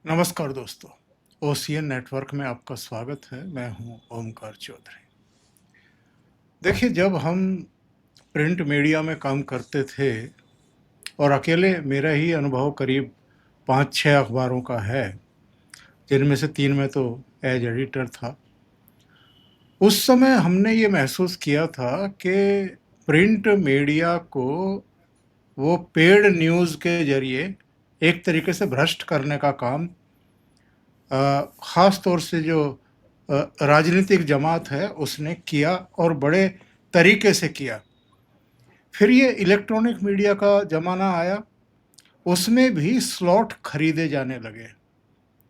नमस्कार दोस्तों, OCN network में आपका स्वागत है। मैं हूं ओमकार चौधरी। देखिए, जब हम प्रिंट मीडिया में काम करते थे और अकेले मेरा ही अनुभव करीब 5-6 अखबारों का है, जिनमें से 3 में तो एज एडिटर था। उस समय हमने ये महसूस किया था कि प्रिंट मीडिया को वो पेड न्यूज़ के ज़रिए एक तरीके से भ्रष्ट करने का काम ख़ास तौर से जो राजनीतिक जमात है उसने किया और बड़े तरीके से किया। फिर ये इलेक्ट्रॉनिक मीडिया का ज़माना आया, उसमें भी स्लॉट खरीदे जाने लगे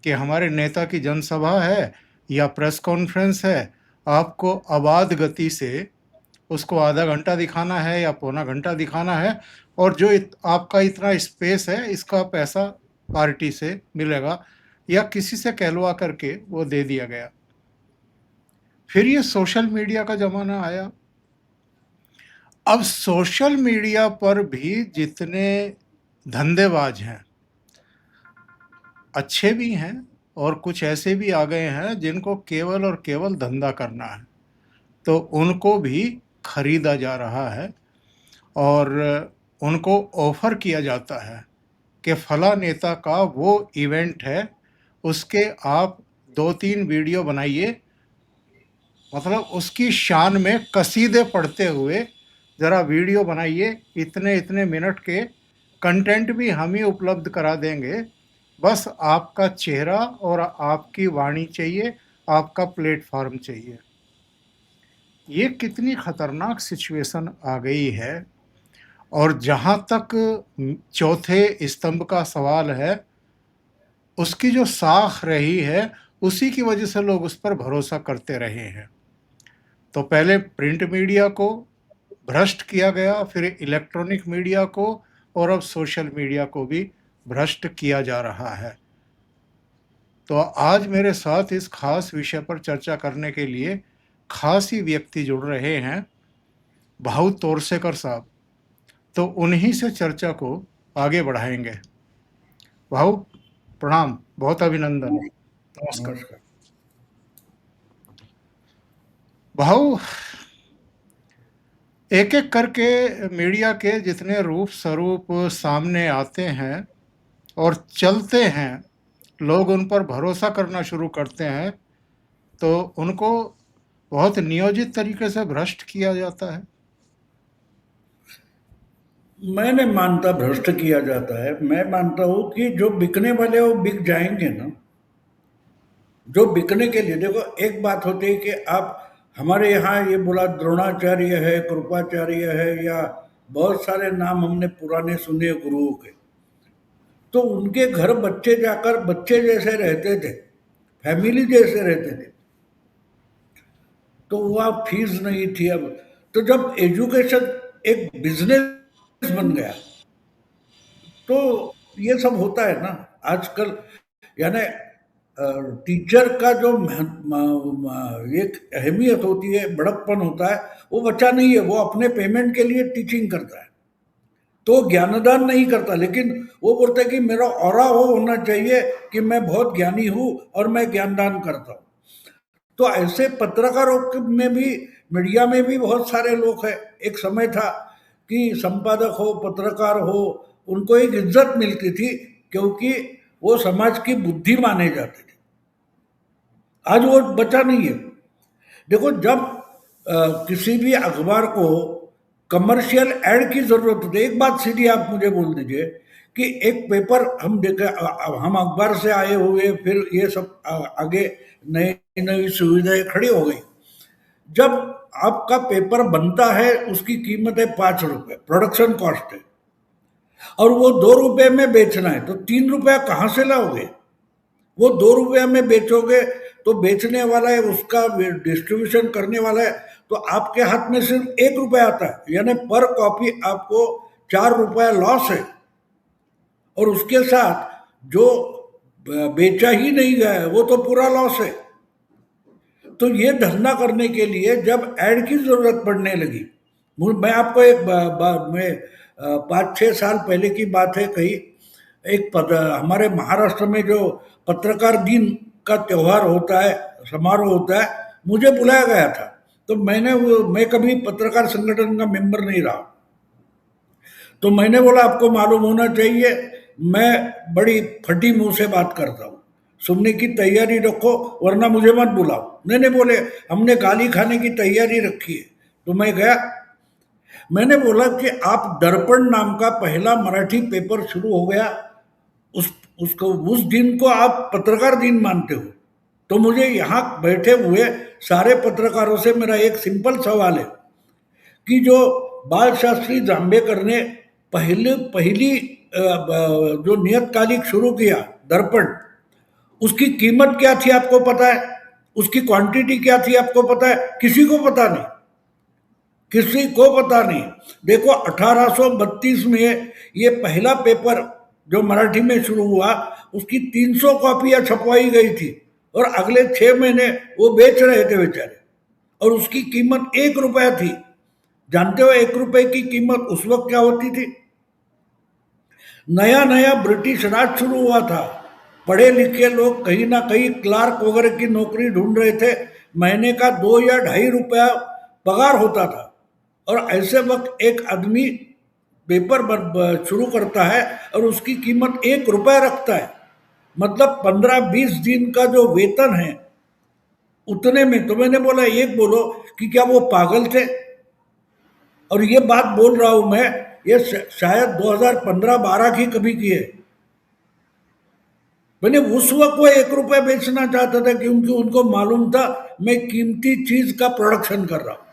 कि हमारे नेता की जनसभा है या प्रेस कॉन्फ्रेंस है, आपको आबाद गति से उसको आधा घंटा दिखाना है या पौना घंटा दिखाना है और जो आपका इतना स्पेस है, इसका पैसा पार्टी से मिलेगा या किसी से कहलवा करके वो दे दिया गया। फिर ये सोशल मीडिया का ज़माना आया। अब सोशल मीडिया पर भी जितने धंधेबाज हैं, अच्छे भी हैं और कुछ ऐसे भी आ गए हैं जिनको केवल और केवल धंधा करना है, तो उनको भी खरीदा जा रहा है और उनको ऑफ़र किया जाता है कि फला नेता का वो इवेंट है, उसके आप 2-3 वीडियो बनाइए, मतलब उसकी शान में कसीदे पढ़ते हुए ज़रा वीडियो बनाइए, इतने-इतने मिनट के कंटेंट भी हम ही उपलब्ध करा देंगे, बस आपका चेहरा और आपकी वाणी चाहिए, आपका प्लेटफ़ॉर्म चाहिए। ये कितनी खतरनाक सिचुएशन आ गई है और जहाँ तक चौथे स्तंभ का सवाल है, उसकी जो साख रही है, उसी की वजह से लोग उस पर भरोसा करते रहे हैं। तो पहले प्रिंट मीडिया को भ्रष्ट किया गया, फिर इलेक्ट्रॉनिक मीडिया को और अब सोशल मीडिया को भी भ्रष्ट किया जा रहा है। तो आज मेरे साथ इस खास विषय पर चर्चा करने के लिए खास ही व्यक्ति जुड़ रहे हैं, भाऊ तोरसेकर साहब। तो उन्हीं से चर्चा को आगे बढ़ाएंगे। भाऊ प्रणाम, बहुत अभिनंदन। नमस्कार। नमस्कार। भाऊ, एक-एक करके मीडिया के जितने रूप स्वरूप सामने आते हैं और चलते हैं, लोग उन पर भरोसा करना शुरू करते हैं, तो उनको बहुत नियोजित तरीके से भ्रष्ट किया जाता है। मैं नहीं मानता भ्रष्ट किया जाता है। मैं मानता हूँ कि जो बिकने वाले वो बिक जाएंगे ना। जो बिकने के लिए देखो, एक बात होती है कि आप हमारे यहाँ ये बोला द्रोणाचार्य है, कृपाचार्य है, या बहुत सारे नाम हमने पुराने सुने गुरुओं के। तो उनके घर बच्चे जाकर बच्चे जैसे रहते थे, फैमिली जैसे रहते थे। तो वहाँ फीस नहीं थी। अब तो जब एजुकेशन एक बिजनेस बन गया, तो ये सब होता है ना आजकल। यानी टीचर का जो एक अहमियत होती है, बड़प्पन होता है, वो बच्चा नहीं है। वो अपने पेमेंट के लिए टीचिंग करता है, तो ज्ञानदान नहीं करता, लेकिन वो बोलता है कि मेरा ऑरा वो होना चाहिए कि मैं बहुत ज्ञानी हूँ और मैं ज्ञानदान करता हूँ। तो ऐसे पत्रकारों में भी, मीडिया में भी बहुत सारे लोग हैं। एक समय था कि संपादक हो, पत्रकार हो, उनको एक इज्जत मिलती थी, क्योंकि वो समाज की बुद्धि माने जाते थे। आज वो बचा नहीं है। देखो, जब किसी भी अखबार को कमर्शियल एड की जरूरत होती है, एक बात सीधी आप मुझे बोल दीजिए कि एक पेपर हम देखे, हम अखबार से आए हुए, फिर ये सब आगे नई नई सुविधाएं खड़ी हो गई। जब आपका पेपर बनता है, उसकी कीमत है 5 रुपए, प्रोडक्शन कॉस्ट है, और वो 2 रुपए में बेचना है, तो 3 रुपया कहाँ से लाओगे? वो 2 रुपया में बेचोगे तो बेचने वाला है, उसका डिस्ट्रीब्यूशन करने वाला है, तो आपके हाथ में सिर्फ 1 रुपया आता है। यानी पर कॉपी आपको 4 रुपया लॉस है। और उसके साथ जो बेचा ही नहीं गया है, वो तो पूरा लॉस है। तो ये धंधा करने के लिए जब ऐड की जरूरत पड़ने लगी, मैं आपको एक मैं 5-6 साल पहले की बात है कही। हमारे महाराष्ट्र में जो पत्रकार दिन का त्यौहार होता है, समारोह होता है, मुझे बुलाया गया था। तो मैं कभी पत्रकार संगठन का मेंबर नहीं रहा। तो मैंने बोला आपको मालूम होना चाहिए मैं बड़ी फटी मुंह से बात करता हूँ, सुनने की तैयारी रखो वरना मुझे मत बुलाओ। नहीं बोले हमने गाली खाने की तैयारी रखी है। तो मैं गया, मैंने बोला कि आप दर्पण नाम का पहला मराठी पेपर शुरू हो गया, उस दिन को आप पत्रकार दिन मानते हो। तो मुझे यहाँ बैठे हुए सारे पत्रकारों से मेरा एक सिंपल सवाल है कि जो बाल शास्त्री जांभेकर ने पहली जो नियतकालिक शुरू किया दर्पण, उसकी कीमत क्या थी आपको पता है? उसकी क्वांटिटी क्या थी आपको पता है? किसी को पता नहीं, किसी को पता नहीं। देखो 1832 में ये पहला पेपर जो मराठी में शुरू हुआ उसकी 300 कॉपियां छपवाई गई थी और अगले 6 महीने वो बेच रहे थे बेचारे, और उसकी कीमत 1 रुपया थी। जानते हो 1 रुपए की कीमत उस वक्त क्या होती थी? नया नया ब्रिटिश राज शुरू हुआ था, पढ़े लिखे लोग कहीं ना कहीं क्लार्क वगैरह की नौकरी ढूंढ रहे थे, महीने का 2 या 2.5 रुपया पगार होता था, और ऐसे वक्त एक आदमी पेपर शुरू करता है और उसकी कीमत 1 रुपया रखता है। मतलब 15-20 दिन का जो वेतन है उतने में। तो मैंने बोला एक बोलो कि क्या वो पागल थे? और ये बात बोल रहा हूं मैं, ये शायद 2015-12 की कभी की है। मैंने उस वक्त वो 1 रुपया बेचना चाहता था क्योंकि उनको मालूम था मैं कीमती चीज का प्रोडक्शन कर रहा हूं,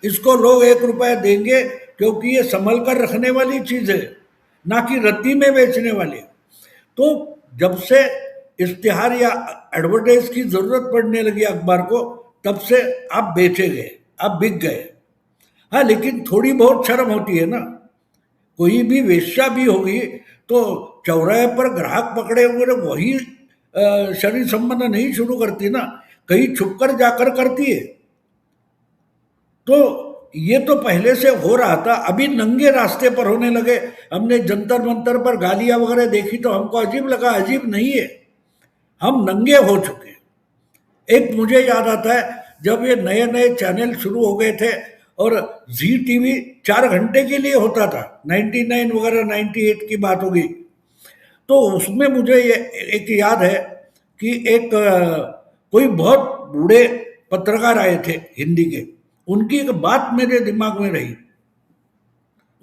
इसको लोग 1 रुपया देंगे क्योंकि ये संभल कर रखने वाली चीज है, ना कि रत्ती में बेचने वाली। तो जब से इश्तिहार या एडवर्टाइज की जरूरत पड़ने लगी अखबार को, तब से आप बेचे गए, आप बिक गए। हाँ, लेकिन थोड़ी बहुत शर्म होती है ना। कोई भी वेश्या भी होगी तो चौराहे पर ग्राहक पकड़े हुए वही शरीर संबंध नहीं शुरू करती ना, कहीं छुपकर जाकर करती है। तो ये तो पहले से हो रहा था, अभी नंगे रास्ते पर होने लगे। हमने जंतर मंतर पर गालियां वगैरह देखी तो हमको अजीब लगा, अजीब नहीं है, हम नंगे हो चुके। एक मुझे याद आता है जब ये नए नए चैनल शुरू हो गए थे और जी टीवी 4 घंटे के लिए होता था, 99 वगैरह 98 की बात होगी। तो उसमें मुझे ये एक याद है कि एक कोई बहुत बूढ़े पत्रकार आए थे हिंदी के, उनकी एक बात मेरे दिमाग में रही।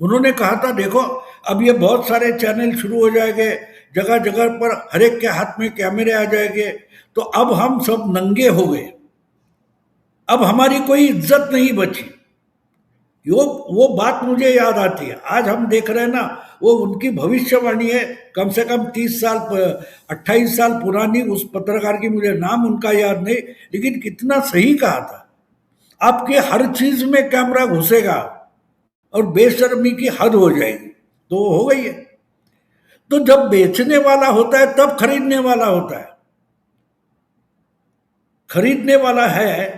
उन्होंने कहा था देखो अब ये बहुत सारे चैनल शुरू हो जाएंगे, जगह जगह पर हर एक के हाथ में कैमरे आ जाएंगे, तो अब हम सब नंगे हो गए, अब हमारी कोई इज्जत नहीं बची। वो बात मुझे याद आती है। आज हम देख रहे हैं ना, वो उनकी भविष्यवाणी है, कम से कम 30 साल 28 साल पुरानी, उस पत्रकार की मुझे नाम उनका याद नहीं, लेकिन कितना सही कहा था। आपके हर चीज में कैमरा घुसेगा और बेशर्मी की हद हो जाएगी, तो हो गई है। तो जब बेचने वाला होता है तब खरीदने वाला होता है, खरीदने वाला है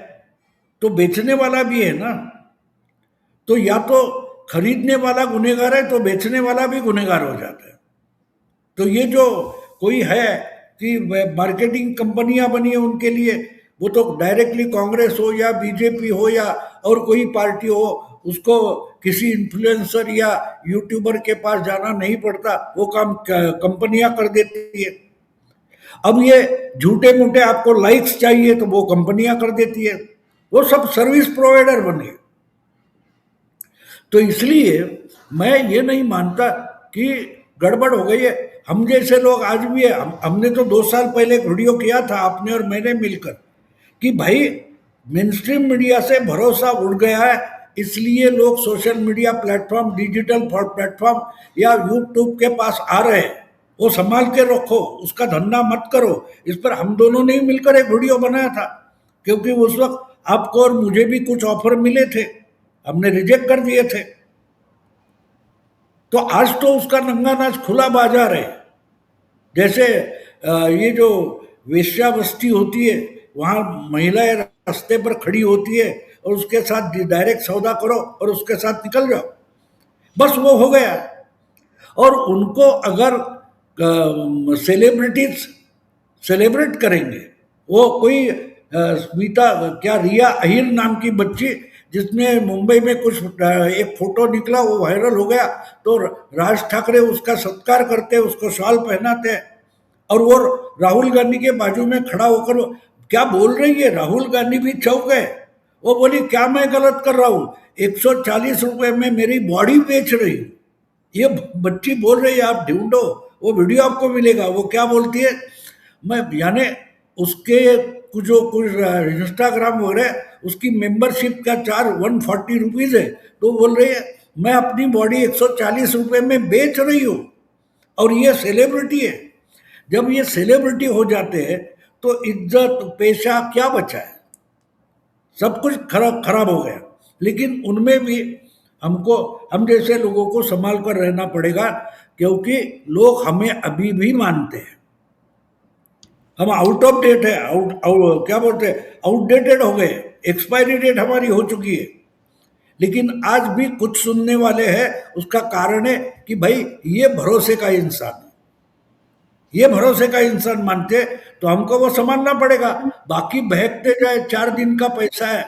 तो बेचने वाला भी है ना। तो या तो खरीदने वाला गुनहगार है तो बेचने वाला भी गुनहगार हो जाता है। तो ये जो कोई है कि मार्केटिंग कंपनियां बनी है उनके लिए, वो तो डायरेक्टली कांग्रेस हो या बीजेपी हो या और कोई पार्टी हो, उसको किसी इन्फ्लुएंसर या यूट्यूबर के पास जाना नहीं पड़ता, वो काम कंपनियां कर देती है। अब ये झूठे मूठे आपको लाइक्स चाहिए तो वो कंपनियां कर देती है, वो सब सर्विस प्रोवाइडर बने। तो इसलिए मैं ये नहीं मानता कि गड़बड़ हो गई है। हम जैसे लोग आज भी है, हमने तो 2 साल पहले एक वीडियो किया था आपने और मैंने मिलकर कि भाई मेनस्ट्रीम मीडिया से भरोसा उड़ गया है, इसलिए लोग social media platform, digital platform या यूट्यूब के पास आ रहे हैं। वो संभाल के रखो, उसका धंधा मत करो। इस पर हम दोनों ने मिलकर एक वीडियो बनाया था, क्योंकि उस वक्त आपको और मुझे भी कुछ ऑफर मिले थे, हमने रिजेक्ट कर दिए थे। तो आज तो उसका नंगा नाच खुला बाजार है। जैसे ये जो वेश्यावस्ती होती है, वहां महिलाएं रास्ते पर खड़ी होती है और उसके साथ डायरेक्ट सौदा करो और उसके साथ निकल जाओ, बस वो हो गया। और उनको अगर सेलिब्रिटीज सेलिब्रेट करेंगे। वो कोई स्मिता क्या रिया अहिर नाम की बच्ची, जिसने मुंबई में कुछ एक फोटो निकला वो वायरल हो गया, तो राज ठाकरे उसका सत्कार करते, उसको शॉल पहनाते हैं, और वो राहुल गांधी के बाजू में खड़ा होकर क्या बोल रही है, राहुल गांधी भी चौंक गए। वो बोली क्या मैं गलत कर रहा हूँ, 140 रुपए में मेरी बॉडी बेच रही हूँ। ये बच्ची बोल रही है, आप ढूंढो, वो वीडियो आपको मिलेगा। वो क्या बोलती है, मैं यानी उसके जो कुछ इंस्टाग्राम वगैरह उसकी मेंबरशिप का चार्ज 140 रुपीज है, तो बोल रही है मैं अपनी बॉडी 140 रुपए में बेच रही हूँ, और ये सेलिब्रिटी है। जब ये सेलिब्रिटी हो जाते हैं तो इज्जत पेशा क्या बचा है, सब कुछ खराब खराब हो गया। लेकिन उनमें भी हमको, हम जैसे लोगों को संभाल कर रहना पड़ेगा, क्योंकि लोग हमें अभी भी मानते हैं। हम आउट ऑफ डेट है, क्या बोलते हैं, आउटडेटेड हो गए, एक्सपायरी डेट हमारी हो चुकी है। लेकिन आज भी कुछ सुनने वाले हैं। उसका कारण है कि भाई ये भरोसे का इंसान है, ये भरोसे का इंसान मानते, तो हमको वो समझना पड़ेगा। बाकी बहकते जाए, 4 दिन का पैसा है,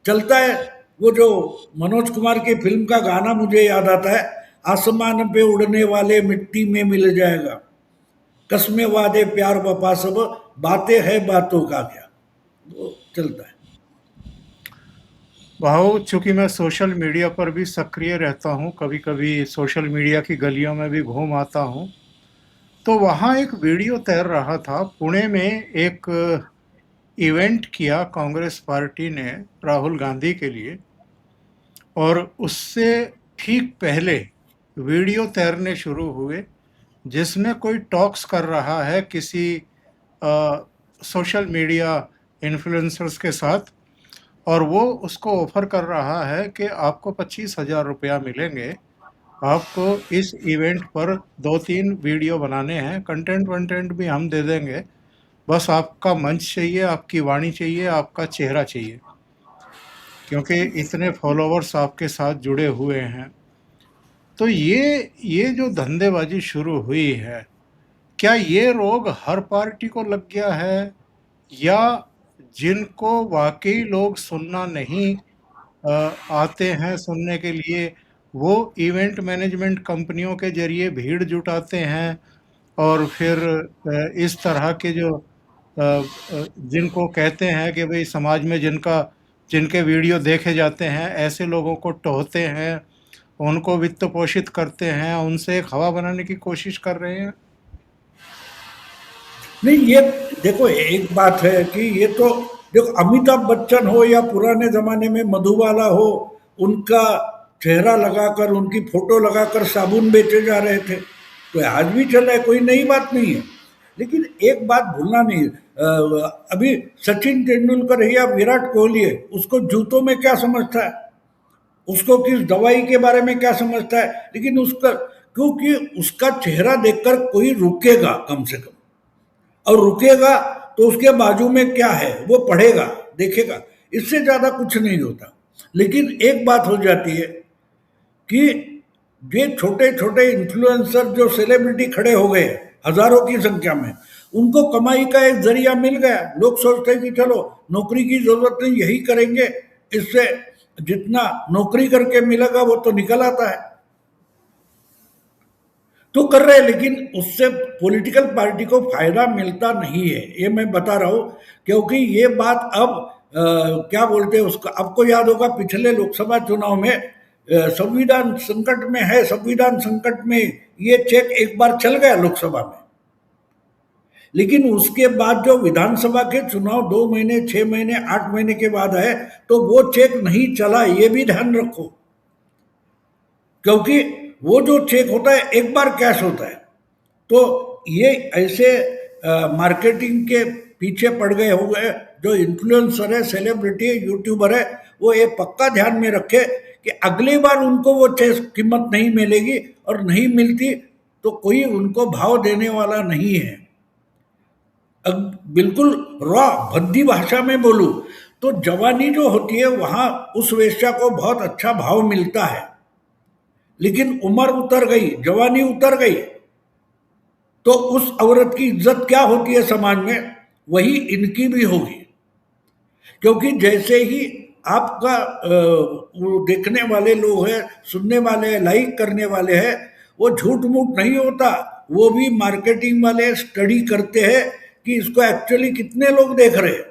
चलता है। वो जो मनोज कुमार की फिल्म का गाना मुझे याद आता है, आसमान पे उड़ने वाले मिट्टी में मिल जाएगा, कस्में वादे प्यार वफा सब, बातें है बातों का क्या, वो चलता है। भाव, चूंकि मैं सोशल मीडिया पर भी सक्रिय रहता हूँ, कभी कभी सोशल मीडिया की गलियों में भी घूम आता हूँ, तो वहाँ एक वीडियो तैर रहा था। पुणे में एक इवेंट किया कांग्रेस पार्टी ने राहुल गांधी के लिए, और उससे ठीक पहले वीडियो तैरने शुरू हुए जिसमें कोई टॉक्स कर रहा है किसी सोशल मीडिया इन्फ्लुएंसर्स के साथ, और वो उसको ऑफर कर रहा है कि आपको 25,000 रुपया मिलेंगे, आपको इस इवेंट पर 2-3 वीडियो बनाने हैं, कंटेंट वंटेंट भी हम दे देंगे, बस आपका मंच चाहिए, आपकी वाणी चाहिए, आपका चेहरा चाहिए, क्योंकि इतने फॉलोवर्स आपके साथ जुड़े हुए हैं। तो ये जो धंधेबाजी शुरू हुई है, क्या ये रोग हर पार्टी को लग गया है, या जिनको वाकई लोग सुनना नहीं आते हैं सुनने के लिए, वो इवेंट मैनेजमेंट कंपनियों के जरिए भीड़ जुटाते हैं, और फिर इस तरह के जो जिनको कहते हैं कि भाई समाज में जिनके वीडियो देखे जाते हैं, ऐसे लोगों को टोहते हैं, उनको वित्त पोषित करते हैं, उनसे एक हवा बनाने की कोशिश कर रहे हैं। नहीं, ये देखो एक बात है कि ये तो देखो, अमिताभ बच्चन हो या पुराने जमाने में मधुबाला हो, उनका चेहरा लगाकर, उनकी फोटो लगाकर साबुन बेचे जा रहे थे, तो आज भी चल रहा है, कोई नई बात नहीं है। लेकिन एक बात भूलना नहीं, अभी सचिन तेंदुलकर है या विराट कोहली है, उसको जूतों में क्या समझता है, उसको किस दवाई के बारे में क्या समझता है, लेकिन उसका, क्योंकि उसका चेहरा देखकर कोई रुकेगा कम से कम, और रुकेगा तो उसके बाजू में क्या है वो पढ़ेगा, देखेगा, इससे ज्यादा कुछ नहीं होता। लेकिन एक बात हो जाती है कि ये छोटे छोटे इन्फ्लुएंसर जो सेलिब्रिटी खड़े हो गए हजारों की संख्या में, उनको कमाई का एक जरिया मिल गया। लोग सोचते हैं कि चलो नौकरी की जरूरत नहीं, यही करेंगे, इससे जितना नौकरी करके मिलेगा वो तो निकल आता है, तो कर रहे हैं। लेकिन उससे पॉलिटिकल पार्टी को फायदा मिलता नहीं है, ये मैं बता रहा हूं। क्योंकि ये बात अब क्या बोलते हैं उसका, आपको याद होगा पिछले लोकसभा चुनाव में संविधान संकट में है, संविधान संकट में ये चेक एक बार चल गया लोकसभा में, लेकिन उसके बाद जो विधानसभा के चुनाव 2 महीने, 6 महीने, 8 महीने के बाद है, तो वो चेक नहीं चला, ये भी ध्यान रखो। क्योंकि वो जो चेक होता है एक बार कैश होता है, तो ये ऐसे मार्केटिंग के पीछे पड़ गए हो गए जो इन्फ्लुएंसर है, सेलिब्रिटी है, यूट्यूबर है, वो ये पक्का ध्यान में रखे कि अगली बार उनको वो कीमत नहीं मिलेगी, और नहीं मिलती तो कोई उनको भाव देने वाला नहीं है। बिल्कुल रॉ भद्दी भाषा में बोलूं तो जवानी जो होती है वहां उस वेश्या को बहुत अच्छा भाव मिलता है, लेकिन उम्र उतर गई, जवानी उतर गई, तो उस औरत की इज्जत क्या होती है समाज में, वही इनकी भी होगी। क्योंकि जैसे ही आपका वो देखने वाले लोग हैं, सुनने वाले हैं, लाइक करने वाले हैं, वो झूठ मूठ नहीं होता, वो भी मार्केटिंग वाले स्टडी करते हैं कि इसको एक्चुअली कितने लोग देख रहे हैं।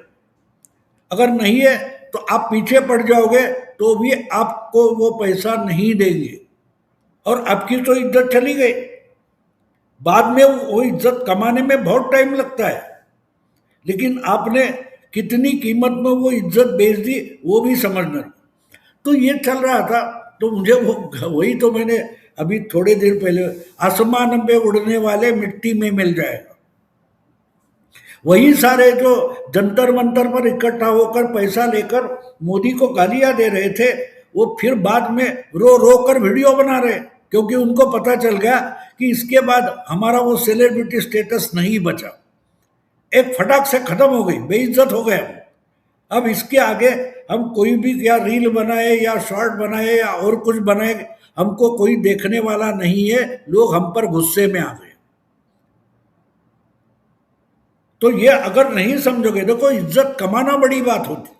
अगर नहीं है तो आप पीछे पड़ जाओगे, तो भी आपको वो पैसा नहीं देंगे और आपकी तो इज्जत चली गई। बाद में वो इज्जत कमाने में बहुत टाइम लगता है, लेकिन आपने कितनी कीमत में वो इज्जत बेच दी वो भी समझना। तो ये चल रहा था, तो मुझे वो वही तो मैंने अभी थोड़े देर पहले, आसमान में उड़ने वाले मिट्टी में मिल जाएगा, वही सारे जो जंतर मंतर पर इकट्ठा होकर पैसा लेकर मोदी को गालियां दे रहे थे, वो फिर बाद में रो रो कर वीडियो बना रहे, क्योंकि उनको पता चल गया कि इसके बाद हमारा वो सेलिब्रिटी स्टेटस नहीं बचा, एक फटाक से खत्म हो गई, बेइज्जत हो गया। अब इसके आगे हम कोई भी या रील बनाए या शॉर्ट बनाए या और कुछ बनाए, हमको कोई देखने वाला नहीं है, लोग हम पर गुस्से में आ गए। तो ये अगर नहीं समझोगे, देखो इज्जत कमाना बड़ी बात होती,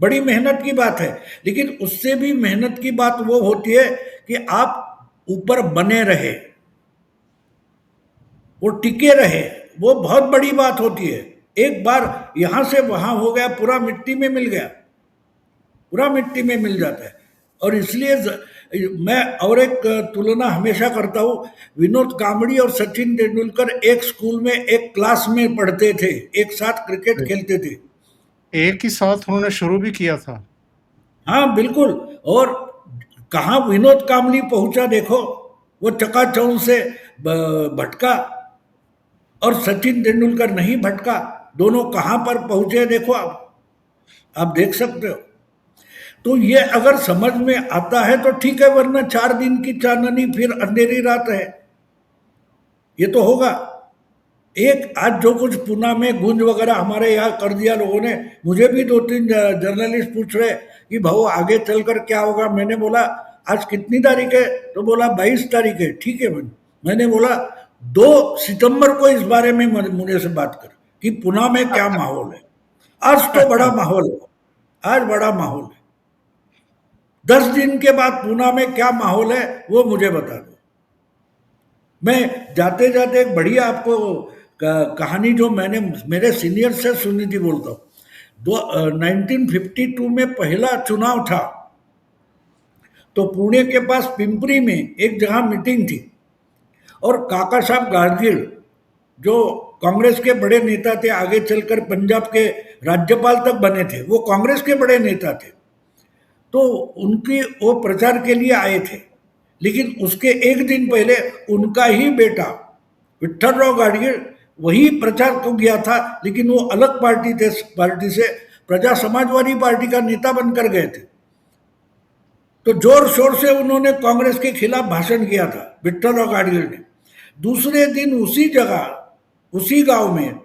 बड़ी मेहनत की बात है, लेकिन उससे भी मेहनत की बात वो होती है कि आप ऊपर बने रहे, वो टिके रहे, वो बहुत बड़ी बात होती है। एक बार यहां से वहां हो गया, पूरा मिट्टी में मिल गया, पूरा मिट्टी में मिल जाता है। और इसलिए मैं और एक तुलना हमेशा करता हूं, विनोद कांबड़ी और सचिन तेंदुलकर एक स्कूल में एक क्लास में पढ़ते थे, एक साथ क्रिकेट खेलते थे। एक ही साथ उन्होंने शुरू भी किया था। हाँ बिल्कुल। और कहाँ विनोद कांबड़ी पहुंचा देखो, वो चकाचौंध से भटका, और सचिन तेंदुलकर नहीं भटका। दोनों कहां पर पहुंचे देखो, आप देख सकते हो। तो ये अगर समझ में आता है तो ठीक है, वरना 4 दिन की चांदनी फिर अंधेरी रात है, ये तो होगा। एक आज जो कुछ पुणे में गूंज वगैरह हमारे यहाँ कर दिया लोगों ने, मुझे भी 2-3 जर्नलिस्ट पूछ रहे कि भाऊ आगे चलकर क्या होगा। मैंने बोला आज कितनी तारीख है, तो बोला 22 तारीख है। ठीक है, मैंने बोला 2 सितंबर को इस बारे में मुझे से बात कर कि पुणे में क्या माहौल है। आज तो बड़ा माहौल है, आज बड़ा माहौल है। 10 दिन के बाद पुणे में क्या माहौल है वो मुझे बता दो। मैं जाते जाते एक बढ़िया आपको कहानी जो मैंने मेरे सीनियर से सुनी थी बोलता हूँ। 1952 में पहला चुनाव था, तो पुणे के पास पिंपरी में एक जगह मीटिंग थी, और काका साहब गाडगिल जो कांग्रेस के बड़े नेता थे, आगे चलकर पंजाब के राज्यपाल तक बने थे, वो कांग्रेस के बड़े नेता थे। तो उनकी वो प्रचार के लिए आए थे, लेकिन उसके एक दिन पहले उनका ही बेटा विठ्ठलराव गाडगिल वही प्रचार को गया था, लेकिन वो अलग पार्टी से प्रजा समाजवादी पार्टी का नेता बनकर गए थे। तो जोर शोर से उन्होंने कांग्रेस के खिलाफ भाषण किया था विठ्ठलराव गाडगिल ने। दूसरे दिन उसी जगह उसी गांव में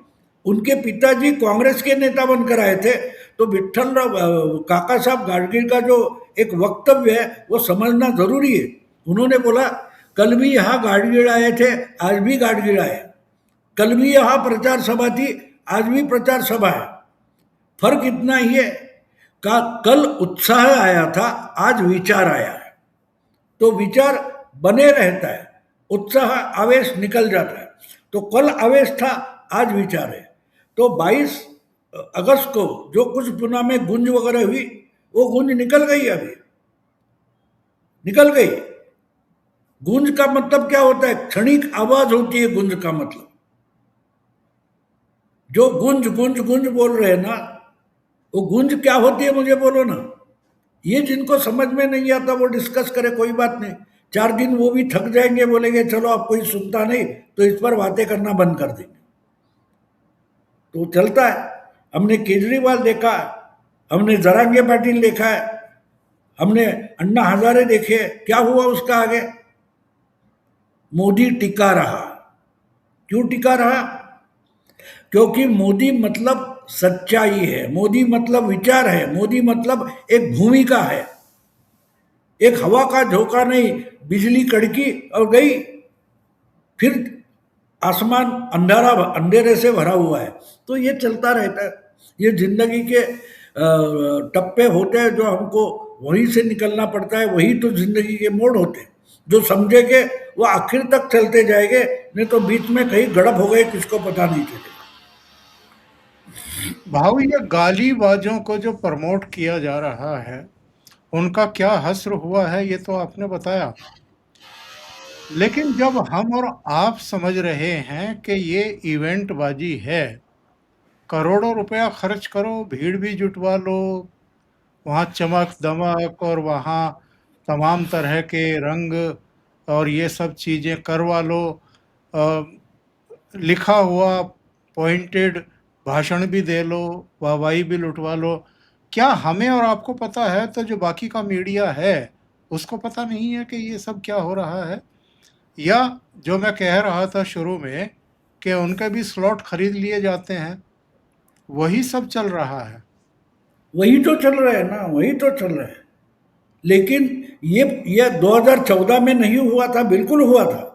उनके पिताजी कांग्रेस के नेता बनकर आए थे। तो विठ्ठलराव काका साहब गाडगिल का जो एक वक्तव्य है वो समझना जरूरी है। उन्होंने बोला कल भी यहाँ गाडगिल आए थे, आज भी गाडगिल आए, कल भी यहाँ प्रचार सभा थी, आज भी प्रचार सभा है। फर्क इतना ही है का कल उत्साह आया था, आज विचार आया है। तो विचार बने रहता है, उत्साह आवेश निकल जाता है। तो कल आवेश था, आज विचार है। तो 22 अगस्त को जो कुछ पुणे में गूंज वगैरह हुई, वो गूंज निकल गई, अभी निकल गई। गूंज का मतलब क्या होता है? क्षणिक आवाज होती है गूंज का मतलब। जो गूंज गूंज गूंज बोल रहे हैं ना, वो गूंज क्या होती है मुझे बोलो ना। ये जिनको समझ में नहीं आता वो डिस्कस करे, कोई बात नहीं। 4 दिन वो भी थक जाएंगे, बोलेंगे चलो अब कोई सुनता नहीं तो इस पर बातें करना बंद कर देंगे। तो चलता है। हमने केजरीवाल देखा, हमने जरांगे पाटिल देखा है, हमने अन्ना हजारे देखे, क्या हुआ उसका आगे? मोदी टिका रहा। क्यों टिका रहा? क्योंकि मोदी मतलब सच्चाई है, मोदी मतलब विचार है, मोदी मतलब एक भूमिका है, एक हवा का झोंका नहीं, बिजली कड़की और गई, फिर आसमान अंधेरे से भरा हुआ है। तो ये चलता रहता है। ये जिंदगी के टप्पे होते हैं जो हमको वहीं से निकलना पड़ता है, वही तो जिंदगी के मोड़ होते हैं। जो समझेंगे वो आखिर तक चलते जाएंगे, नहीं तो बीच में कहीं गड़प हो गए किसको पता नहीं चलेगा। भाऊ, ये गालीबाजों को जो प्रमोट किया जा रहा है, उनका क्या हश्र हुआ है ये तो आपने बताया। लेकिन जब हम और आप समझ रहे हैं कि ये इवेंट बाजी है, करोड़ों रुपया खर्च करो, भीड़ भी जुटवा लो, वहाँ चमक दमक और वहाँ तमाम तरह के रंग और ये सब चीज़ें करवा लो, अ, लिखा हुआ पॉइंटेड भाषण भी दे लो, वाहवाही भी लुटवा लो, क्या हमें और आपको पता है तो जो बाकी का मीडिया है उसको पता नहीं है कि ये सब क्या हो रहा है? या जो मैं कह रहा था शुरू में कि उनके भी स्लॉट खरीद लिए जाते हैं, वही सब चल रहा है। वही तो चल रहा है ना, वही तो चल रहा है। लेकिन ये 2014 में नहीं हुआ था, बिल्कुल हुआ था।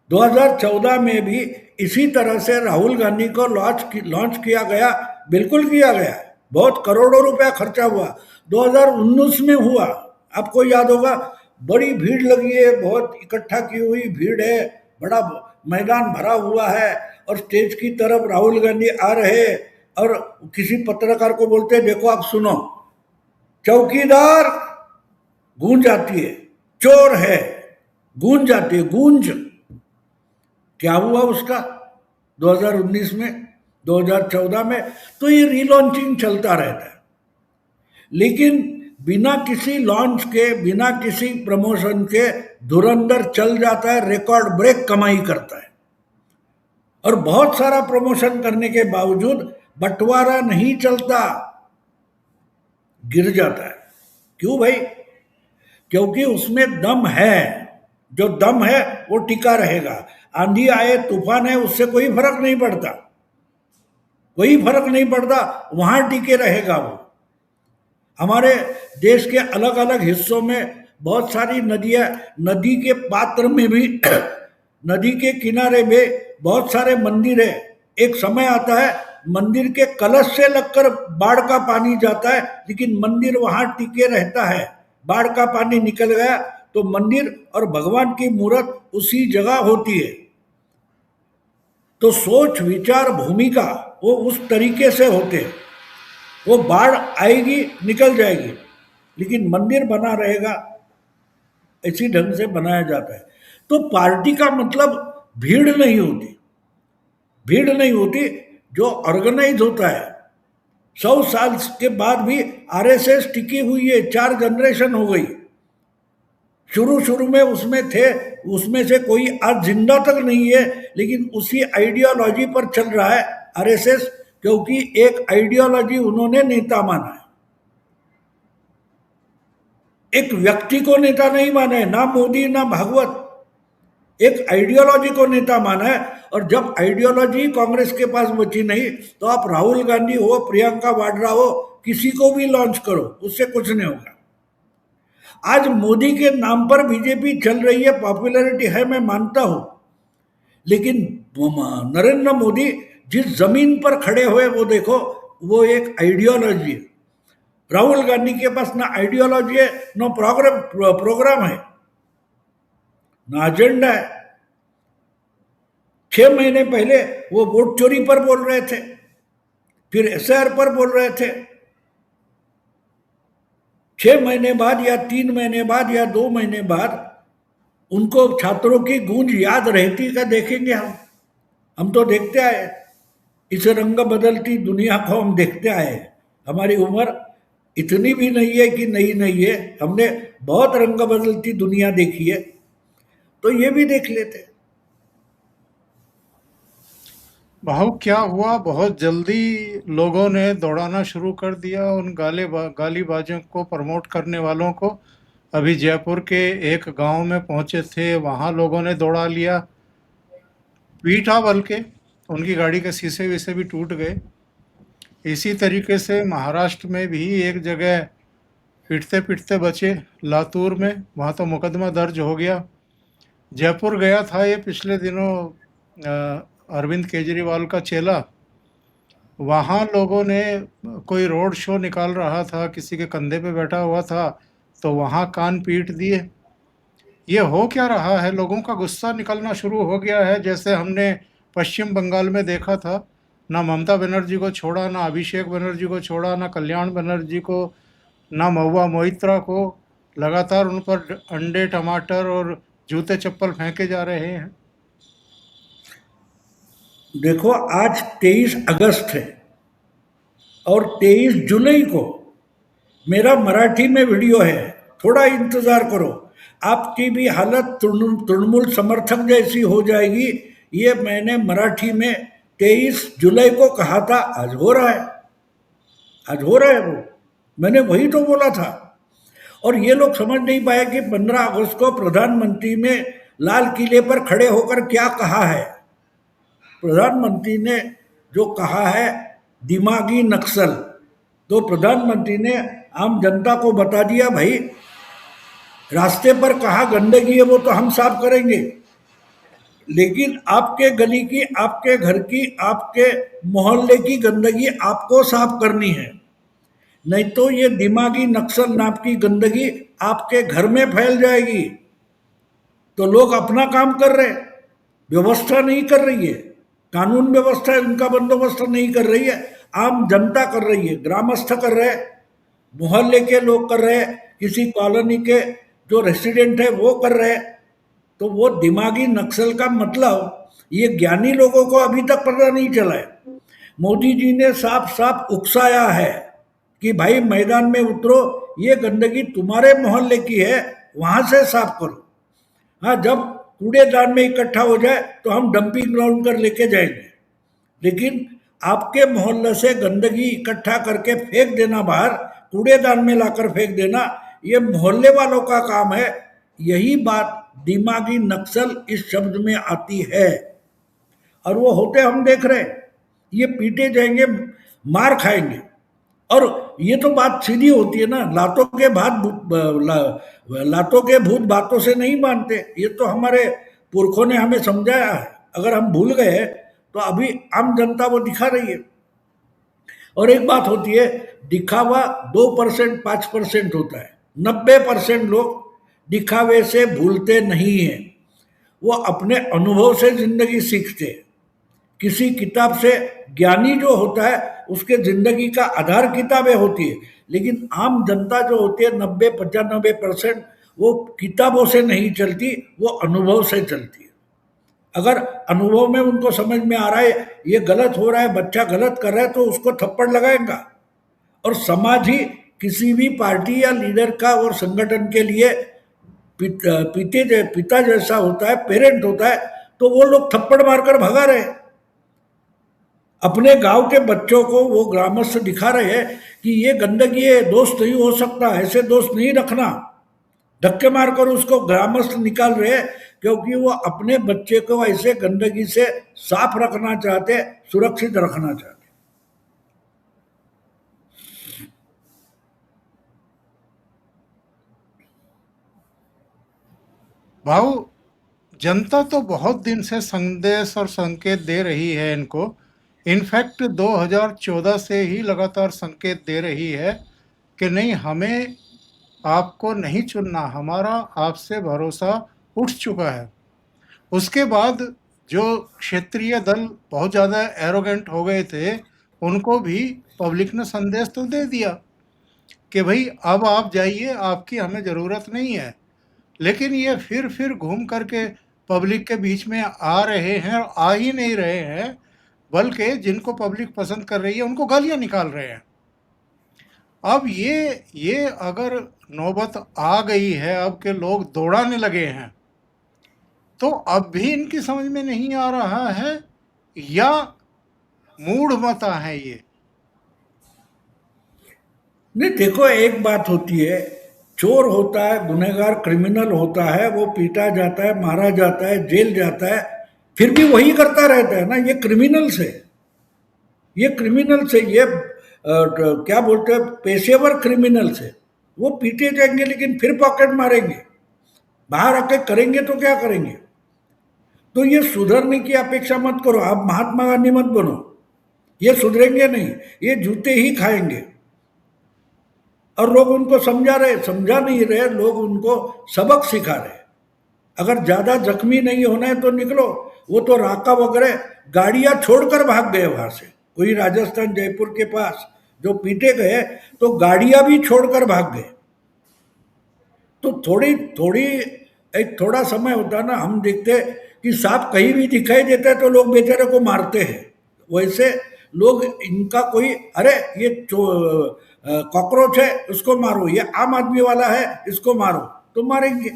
2014 में भी इसी तरह से राहुल गांधी को लॉन्च किया गया, बिल्कुल किया गया। बहुत करोड़ों रुपया खर्चा हुआ। 2019 में हुआ, आपको याद होगा, बड़ी भीड़ लगी है, बहुत इकट्ठा की हुई भीड़ है, बड़ा मैदान भरा हुआ है, और स्टेज की तरफ राहुल गांधी आ रहे, और किसी पत्रकार को बोलते हैं देखो आप सुनो, चौकीदार, गूंज आती है, चोर है, गूंज आती है, गूंज। क्या हुआ उसका 2019 में, 2014 में? तो ये रीलॉन्चिंग चलता रहता है। लेकिन बिना किसी लॉन्च के, बिना किसी प्रमोशन के धुरंधर चल जाता है, रिकॉर्ड ब्रेक कमाई करता है। और बहुत सारा प्रमोशन करने के बावजूद बंटवारा नहीं चलता, गिर जाता है। क्यों भाई? क्योंकि उसमें दम है। जो दम है वो टिका रहेगा। आंधी आए, तूफान है, उससे कोई फर्क नहीं पड़ता, कोई फर्क नहीं पड़ता, वहां टिके रहेगा वो। हमारे देश के अलग अलग हिस्सों में बहुत सारी नदियां, नदी के पात्र में भी नदी के किनारे में बहुत सारे मंदिर है। एक समय आता है मंदिर के कलश से लगकर बाढ़ का पानी जाता है, लेकिन मंदिर वहां टिके रहता है। बाढ़ का पानी निकल गया तो मंदिर और भगवान की मूर्त उसी जगह होती है। तो सोच विचार भूमिका वो उस तरीके से होते हैं। वो बाढ़ आएगी निकल जाएगी, लेकिन मंदिर बना रहेगा, इसी ढंग से बनाया जाता है। तो पार्टी का मतलब भीड़ नहीं होती, भीड़ नहीं होती, जो ऑर्गेनाइज होता है। 100 साल के बाद भी आरएसएस टिकी हुई है, 4 जनरेशन हो गई। शुरू शुरू में उसमें थे, उसमें से कोई आज जिंदा तक नहीं है, लेकिन उसी आइडियोलॉजी पर चल रहा है आरएसएस, क्योंकि एक आइडियोलॉजी उन्होंने नेता माना है। एक व्यक्ति को नेता नहीं माना है, ना मोदी ना भागवत, एक आइडियोलॉजी को नेता माना है। और जब आइडियोलॉजी कांग्रेस के पास बची नहीं, तो आप राहुल गांधी हो, प्रियंका वाड्रा हो, किसी को भी लॉन्च करो, उससे कुछ नहीं होगा। आज मोदी के नाम पर बीजेपी चल रही है, पॉपुलैरिटी है, मैं मानता हूं, लेकिन नरेंद्र मोदी जिस जमीन पर खड़े हुए वो देखो, वो एक आइडियोलॉजी है। राहुल गांधी के पास ना आइडियोलॉजी है, ना प्रोग्राम है, ना एजेंडा है। 6 महीने पहले वो वोट चोरी पर बोल रहे थे, फिर एसआर पर बोल रहे थे। 6 महीने बाद या 3 महीने बाद या 2 महीने बाद उनको छात्रों की गूंज याद रहती का देखेंगे हम तो देखते आए, इस रंग बदलती दुनिया को हम देखते आए। हमारी उम्र इतनी भी नहीं है कि नहीं नहीं है, हमने बहुत रंग बदलती दुनिया देखी है, तो ये भी देख लेते। भाव क्या हुआ, बहुत जल्दी लोगों ने दौड़ाना शुरू कर दिया उन गालीबाजों को प्रमोट करने वालों को। अभी जयपुर के एक गांव में पहुंचे थे, वहां लोगों ने दौड़ा लिया, पीटा, बल्कि उनकी गाड़ी के शीशे वीसे भी टूट गए। इसी तरीके से महाराष्ट्र में भी एक जगह पिटते पिटते बचे, लातूर में, वहाँ तो मुकदमा दर्ज हो गया। जयपुर गया था ये पिछले दिनों, अरविंद केजरीवाल का चेला। वहाँ लोगों ने कोई रोड शो निकाल रहा था, किसी के कंधे पे बैठा हुआ था, तो वहाँ कान पीट दिए। ये हो क्या रहा है? लोगों का गुस्सा निकलना शुरू हो गया है, जैसे हमने पश्चिम बंगाल में देखा था। ना ममता बनर्जी को छोड़ा, ना अभिषेक बनर्जी को छोड़ा, ना कल्याण बनर्जी को, ना महुआ मोइत्रा को। लगातार उन पर अंडे, टमाटर और जूते चप्पल फेंके जा रहे हैं। देखो, आज 23 अगस्त है और 23 जुलाई को मेरा मराठी में वीडियो है, थोड़ा इंतजार करो। आपकी भी हालत तृणमूल समर्थक जैसी हो जाएगी। ये मैंने मराठी में 23 जुलाई को कहा था, आज हो रहा है। आज हो रहा है वो, मैंने वही तो बोला था। और ये लोग समझ नहीं पाए कि 15 अगस्त को प्रधानमंत्री ने लाल किले पर खड़े होकर क्या कहा है। प्रधानमंत्री ने जो कहा है दिमागी नक्सल, तो प्रधानमंत्री ने आम जनता को बता दिया, भाई रास्ते पर कहाँ गंदगी है वो तो हम साफ करेंगे, लेकिन आपके गली की, आपके घर की, आपके मोहल्ले की गंदगी आपको साफ करनी है। नहीं तो ये दिमागी नक्सल नाम की गंदगी आपके घर में फैल जाएगी। तो लोग अपना काम कर रहे, व्यवस्था नहीं कर रही है, कानून व्यवस्था इनका बंदोबस्त नहीं कर रही है, आम जनता कर रही है, ग्रामस्थ कर रहे, मोहल्ले के लोग कर रहे, किसी कॉलोनी के जो रेसिडेंट है वो कर रहे। तो वो दिमागी नक्सल का मतलब ये ज्ञानी लोगों को अभी तक पता नहीं चला है। मोदी जी ने साफ साफ उकसाया है कि भाई मैदान में उतरो, ये गंदगी तुम्हारे मोहल्ले की है, वहां से साफ करो। हाँ, जब कूड़ेदान में इकट्ठा हो जाए तो हम डंपिंग ग्राउंड कर लेके जाएंगे, लेकिन आपके मोहल्ले से गंदगी इकट्ठा करके फेंक देना बाहर, कूड़ेदान में लाकर फेंक देना, ये मोहल्ले वालों का काम है। यही बात दिमागी नक्सल इस शब्द में आती है। और वो होते हम देख रहे हैं, ये पीटे जाएंगे, मार खाएंगे। और ये तो बात सीधी होती है ना, लातों के भूत बातों से नहीं मानते। ये तो हमारे पुरखों ने हमें समझाया है। अगर हम भूल गए तो अभी आम जनता वो दिखा रही है। और एक बात होती है, दिखावा 2% 5% होता है, 90% लोग दिखावे से भूलते नहीं है। वो अपने अनुभव से जिंदगी सीखते हैं। किसी किताब से ज्ञानी जो होता है उसके जिंदगी का आधार किताबें होती है, लेकिन आम जनता जो होती है 90-95%, वो किताबों से नहीं चलती, वो अनुभव से चलती है। अगर अनुभव में उनको समझ में आ रहा है ये गलत हो रहा है, बच्चा गलत कर रहा है, तो उसको थप्पड़ लगाएगा। और समाज ही किसी भी पार्टी या लीडर का और संगठन के लिए पिता जैसा होता है, पेरेंट होता है। तो वो लोग थप्पड़ मारकर भगा रहे हैं। अपने गांव के बच्चों को वो ग्रामस्थ दिखा रहे हैं कि ये गंदगी है, दोस्त नहीं हो सकता, ऐसे दोस्त नहीं रखना। धक्के मारकर उसको ग्रामस्थ निकाल रहे हैं, क्योंकि वो अपने बच्चे को ऐसे गंदगी से साफ रखना चाहते, सुरक्षित रखना चाहते। भाऊ, जनता तो बहुत दिन से संदेश और संकेत दे रही है इनको। इनफैक्ट 2014 से ही लगातार संकेत दे रही है कि नहीं, हमें आपको नहीं चुनना, हमारा आपसे भरोसा उठ चुका है। उसके बाद जो क्षेत्रीय दल बहुत ज़्यादा एरोगेंट हो गए थे, उनको भी पब्लिक ने संदेश तो दे दिया कि भाई अब आप जाइए, आपकी हमें ज़रूरत नहीं है। लेकिन ये फिर घूम करके पब्लिक के बीच में आ रहे हैं, और आ ही नहीं रहे हैं, बल्कि जिनको पब्लिक पसंद कर रही है उनको गालियां निकाल रहे हैं। अब ये अगर नौबत आ गई है, अब के लोग दौड़ाने लगे हैं, तो अब भी इनकी समझ में नहीं आ रहा है या मूढ़ मता है ये। नहीं, देखो, एक बात होती है, चोर होता है, गुनहगार, क्रिमिनल होता है, वो पीटा जाता है, मारा जाता है, जेल जाता है, फिर भी वही करता रहता है ना। ये क्रिमिनल से, ये क्रिमिनल से, ये क्या बोलते हैं, पेशेवर क्रिमिनल से। वो पीटे जाएंगे लेकिन फिर पॉकेट मारेंगे, बाहर आके करेंगे तो क्या करेंगे। तो ये सुधरने की अपेक्षा मत करो, आप महात्मा गांधी मत बनो, ये सुधरेंगे नहीं, ये जूते ही खाएंगे। और लोग उनको समझा नहीं रहे, लोग उनको सबक सिखा रहे। अगर ज्यादा जख्मी नहीं होना है तो निकलो। वो तो राका वगैरह गाड़ियां छोड़कर भाग गए वहां से, कोई राजस्थान जयपुर के पास जो पीटे गए तो गाड़ियां भी छोड़कर भाग गए। तो थोड़ी थोड़ी एक थोड़ा समय होता है ना, हम देखते कि सांप कहीं भी दिखाई देता है तो लोग बेचारे को मारते हैं। वैसे लोग इनका कोई, अरे ये कॉकरोच है उसको मारो, ये आम आदमी वाला है इसको मारो, तो मारेंगे।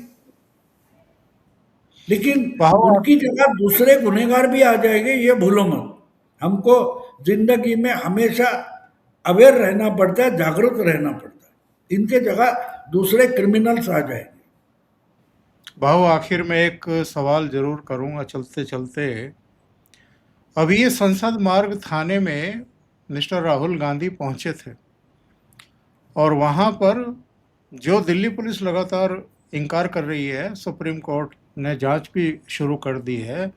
लेकिन भाव उनकी जगह दूसरे गुनहगार भी आ जाएंगे, ये भूलो मत। हमको जिंदगी में हमेशा अवेयर रहना पड़ता है, जागरूक रहना पड़ता है। इनके जगह दूसरे क्रिमिनल्स आ जाएंगे। भाव आखिर में एक सवाल जरूर करूंगा चलते चलते। अभी ये संसद मार्ग थाने में मिस्टर राहुल गांधी पहुंचे थे और वहां पर जो दिल्ली पुलिस लगातार इनकार कर रही है, सुप्रीम कोर्ट ने जांच भी शुरू कर दी है,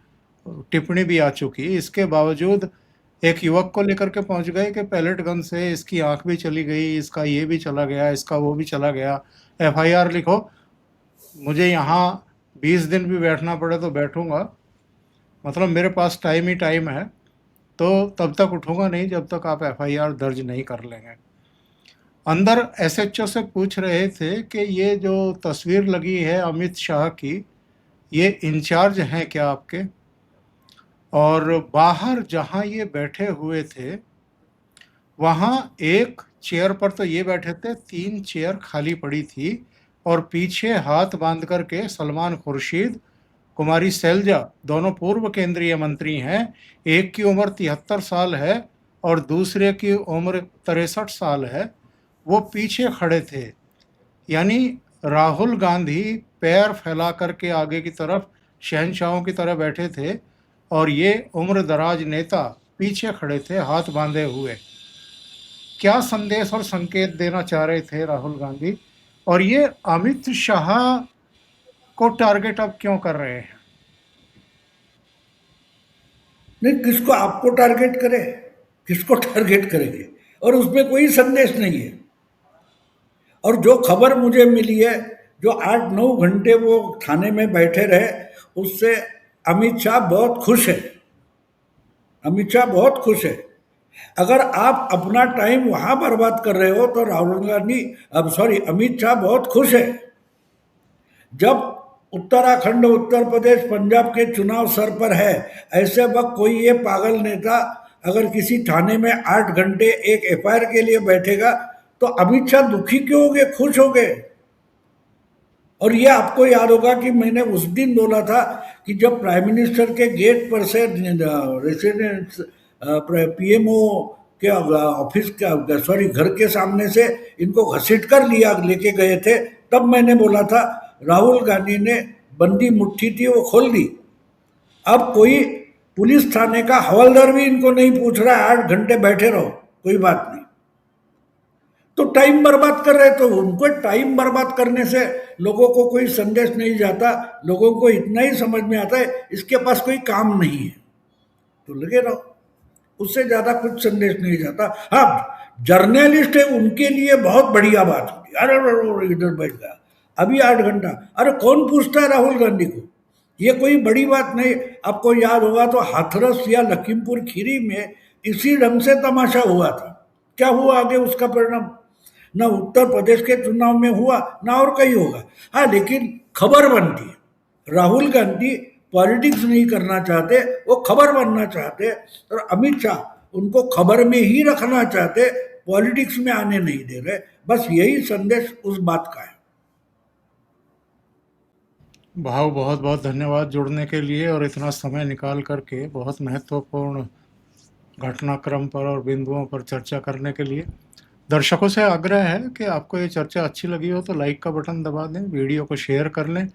टिप्पणी भी आ चुकी, इसके बावजूद एक युवक को लेकर के पहुंच गए कि पैलेट गन से इसकी आंख भी चली गई, इसका ये भी चला गया, इसका वो भी चला गया, एफआईआर लिखो। मुझे यहाँ 20 दिन भी बैठना पड़े तो बैठूंगा, मतलब मेरे पास टाइम ही टाइम है, तो तब तक उठूंगा नहीं जब तक आप एफआईआर दर्ज नहीं कर लेंगे। अंदर एसएचओ से पूछ रहे थे कि ये जो तस्वीर लगी है अमित शाह की, ये इंचार्ज हैं क्या आपके? और बाहर जहां ये बैठे हुए थे वहां एक चेयर पर तो ये बैठे थे, 3 चेयर खाली पड़ी थी और पीछे हाथ बांध करके सलमान खुर्शीद, कुमारी सैलजा, दोनों पूर्व केंद्रीय मंत्री हैं। एक की उम्र 73 साल है और दूसरे की उम्र 63 साल है। वो पीछे खड़े थे, यानी राहुल गांधी पैर फैला करके आगे की तरफ शहंशाहों की तरह बैठे थे और ये उम्र दराज नेता पीछे खड़े थे हाथ बांधे हुए। क्या संदेश और संकेत देना चाह रहे थे राहुल गांधी? और ये अमित शाह को टारगेट अब क्यों कर रहे हैं? नहीं, किसको आपको टारगेट करे, किसको टारगेट करेंगे? और उसमें कोई संदेश नहीं है। और जो खबर मुझे मिली है, जो 8-9 घंटे वो थाने में बैठे रहे, उससे अमित शाह बहुत खुश है। अमित शाह बहुत खुश है। अगर आप अपना टाइम वहां बर्बाद कर रहे हो तो राहुल गांधी, अब सॉरी, अमित शाह बहुत खुश है। जब उत्तराखंड, उत्तर प्रदेश, पंजाब के चुनाव सर पर है, ऐसे वक्त कोई ये पागल नेता अगर किसी थाने में 8 घंटे एक एफआईआर के लिए बैठेगा तो अमित शाह दुखी क्यों हो गए, खुश हो गए? और ये आपको याद होगा कि मैंने उस दिन बोला था कि जब प्राइम मिनिस्टर के गेट पर से रेसिडेंस पीएमओ के ऑफिस का, सॉरी, घर के सामने से इनको घसीट कर लिया लेके गए थे, तब मैंने बोला था राहुल गांधी ने बंदी मुट्ठी थी वो खोल दी। अब कोई पुलिस थाने का हवलदार भी इनको नहीं पूछ रहा है, 8 घंटे बैठे रहो, कोई बात नहीं। तो टाइम बर्बाद कर रहे, तो उनको टाइम बर्बाद करने से लोगों को कोई संदेश नहीं जाता। लोगों को इतना ही समझ में आता है इसके पास कोई काम नहीं है, तो लगे रहो, उससे ज्यादा कुछ संदेश नहीं जाता। हाँ, जर्नलिस्ट है उनके लिए बहुत बढ़िया बात होती, अरे इधर बैठ गया अभी 8 घंटा, अरे कौन पूछता है राहुल गांधी को? ये कोई बड़ी बात नहीं। आपको याद होगा तो हाथरस या लखीमपुर खीरी में इसी ढंग से तमाशा हुआ था। क्या हुआ आगे उसका परिणाम? ना उत्तर प्रदेश के चुनाव में हुआ, ना और कहीं होगा। हाँ, लेकिन खबर बनती है। राहुल गांधी पॉलिटिक्स नहीं करना चाहते, वो खबर बनना चाहते, और अमित शाह उनको खबर में ही रखना चाहते, पॉलिटिक्स में आने नहीं दे रहे। बस यही संदेश उस बात का है। भाव बहुत बहुत धन्यवाद जुड़ने के लिए और इतना समय निकाल करके बहुत महत्वपूर्ण घटनाक्रम पर और बिंदुओं पर चर्चा करने के लिए। दर्शकों से आग्रह है कि आपको ये चर्चा अच्छी लगी हो तो लाइक का बटन दबा दें, वीडियो को शेयर कर लें,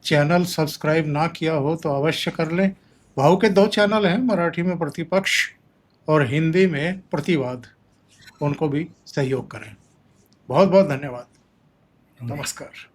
चैनल सब्सक्राइब ना किया हो तो अवश्य कर लें। भाव के 2 चैनल हैं, मराठी में प्रतिपक्ष और हिंदी में प्रतिवाद, उनको भी सहयोग करें। बहुत बहुत धन्यवाद। नमस्कार।